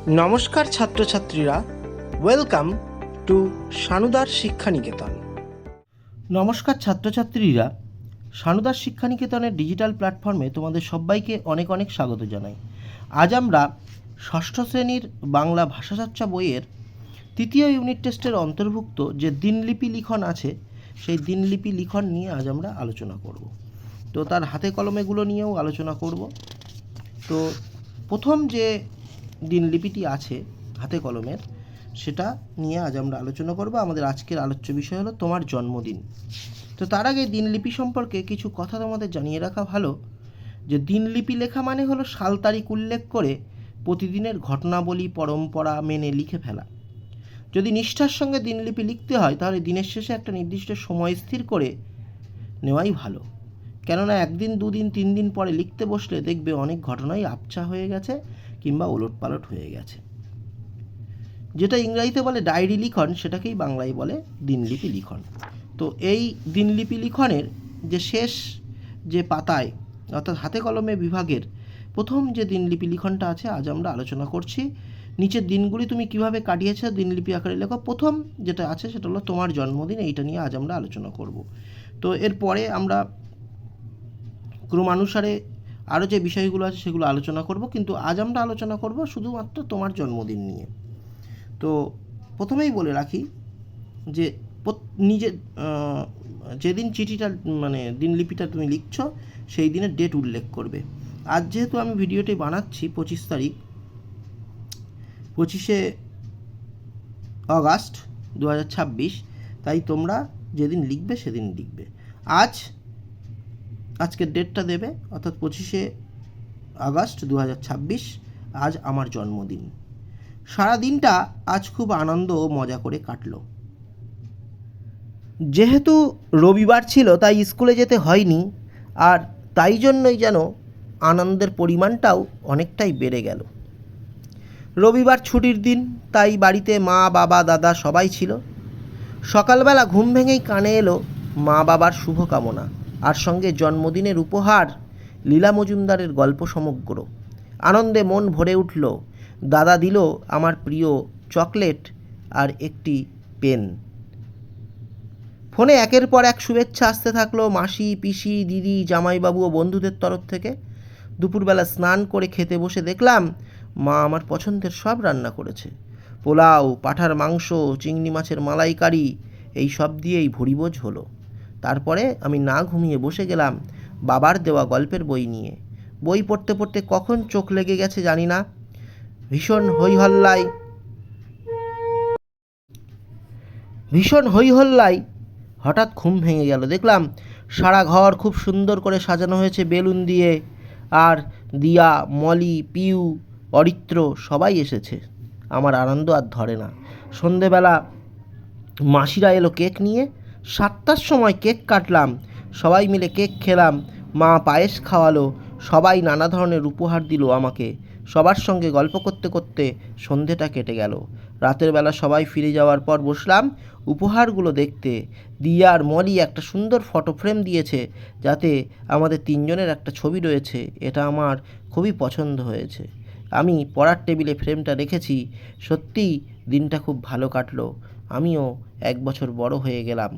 নমস্কার ছাত্রছাত্রীরা, welcome to সানুদার শিক্ষানিকেতন। নমস্কার ছাত্রছাত্রীরা, সানুদার শিক্ষানিকেতনের ডিজিটাল প্ল্যাটফর্মে তোমাদের সবাইকে অনেক অনেক স্বাগত জানাই। আজ আমরা ষষ্ঠ শ্রেণীর বাংলা ভাষাচর্চা বইয়ের তৃতীয় ইউনিট টেস্টের অন্তর্ভুক্ত যে দিনলিপি লিখন আছে, সেই দিনলিপি লিখন নিয়ে আজ আমরা আলোচনা করব। তো তার হাতে কলমেগুলো নিয়েও আলোচনা করব। তো প্রথম যে দিনলিপিটি আছে হাতে কলমের, সেটা নিয়ে আজ আমরা আলোচনা করব। আমাদের আজকের আলোচ্য বিষয় হলো তোমার জন্মদিন। তো তার আগে দিনলিপি সম্পর্কে কিছু কথা তোমাদের জানিয়ে রাখা ভালো, যে দিনলিপি লেখা মানে হলো সাল তারিখ উল্লেখ করে প্রতিদিনের ঘটনাবলী পরম্পরা মেনে লিখে ফেলা। যদি নিষ্ঠার সঙ্গে দিনলিপি লিখতে হয়, তাহলে দিনের শেষে একটা নির্দিষ্ট সময় স্থির করে নেওয়াই ভালো। কেননা একদিন, দুদিন, 3 দিন পরে লিখতে বসলে দেখবে অনেক ঘটনাই আবছা হয়ে গেছে কিংবা ওলটপালট হয়ে গেছে। যেটা ইংরেজিতে বলে ডায়েরি লিখন, সেটাকেই বাংলায় বলে দিনলিপি লিখন। তো এই দিনলিপি লিখনের যে শেষ যে পাতায়, অর্থাৎ হাতে কলমে বিভাগের প্রথম যে দিনলিপি লিখনটা আছে, আজ আমরা আলোচনা করছি। নিচের দিনগুলি তুমি কিভাবে কাটিয়েছো দিনলিপি আকারে লেখো। প্রথম যেটা আছে সেটা হলো তোমার জন্মদিন, এইটা নিয়ে আজ আমরা আলোচনা করব। তো এরপরে আমরা ক্রমানুসারে আরও যে বিষয়গুলো আছে সেগুলো আলোচনা করব, কিন্তু আজ আমরা আলোচনা করব শুধুমাত্র তোমার জন্মদিন নিয়ে। তো প্রথমেই বলে রাখি যে নিজের যেদিন চিঠিটা মানে দিনলিপিটা তুমি লিখছো, সেই দিনের ডেট উল্লেখ করবে। আজ যেহেতু আমি ভিডিওটি বানাচ্ছি 25 তারিখ, 25শে অগাস্ট 2026, তাই তোমরা যেদিন লিখবে সেদিন লিখবে। আজকের ডেটটা দেবে, অর্থাৎ 25শে আগস্ট 2026, আজ আমার জন্মদিন। সারা দিনটা আজ খুব আনন্দ ও মজা করে কাটলো। যেহেতু রবিবার ছিল তাই স্কুলে যেতে হয়নি, আর তাই জন্যই যেন আনন্দের পরিমাণটাও অনেকটাই বেড়ে গেল। রবিবার ছুটির দিন, তাই বাড়িতে মা, বাবা, দাদা সবাই ছিল। সকালবেলা ঘুম ভেঙেই কানে এলো মা বাবার শুভকামনা, আর সঙ্গে জন্মদিনের উপহার লীলা মজুমদারের গল্প সমগ্র। আনন্দে মন ভরে উঠল। দাদা দিল আমার প্রিয় চকলেট আর একটি পেন। ফোনে একের পর এক শুভেচ্ছা আসতে থাকলো মাসি, পিসি, দিদি, জামাইবাবু ও বন্ধুদের তরফ থেকে। দুপুরবেলা স্নান করে খেতে বসে দেখলাম মা আমার পছন্দের সব রান্না করেছে। পোলাও, পাঁঠার মাংস, চিংড়ি মাছের মালাইকারি, এই সব দিয়েই ভুরিভোজ হলো। তারপরে আমি না ঘুমিয়ে বসে গেলাম বাবার দেওয়া গল্পের বই নিয়ে। বই পড়তে পড়তে কখন চোখ লেগে গেছে জানি না। ভীষণ হই হল্লাই হঠাৎ ঘুম ভেঙে গেল। দেখলাম সারা ঘর খুব সুন্দর করে সাজানো হয়েছে বেলুন দিয়ে, আর দিয়া, মলি, পিউ, অরিত্র সবাই এসেছে। আমার আনন্দ আর ধরে না। সন্ধেবেলা মাসিরা এলো কেক নিয়ে। 7টার সময় কেক কাটলাম, সবাই মিলে কেক খেলাম। মা পায়েস খাওয়ালো, সবাই নানা ধরনের উপহার দিল আমাকে। সবার সঙ্গে গল্প করতে করতে সন্ধেটা কেটে গেল। রাতের বেলা সবাই ফিরে যাওয়ার পর বসলাম উপহারগুলো দেখতে। দিয়া আর মলি একটা সুন্দর ফটো ফ্রেম দিয়েছে, যাতে আমাদের 3 জনের একটা ছবি রয়েছে। এটা আমার খুবই পছন্দ হয়েছে। আমি পড়ার টেবিলে ফ্রেমটা রেখেছি। সত্যিই দিনটা খুব ভালো কাটলো। আমিও 1 বছর বড় হয়ে গেলাম।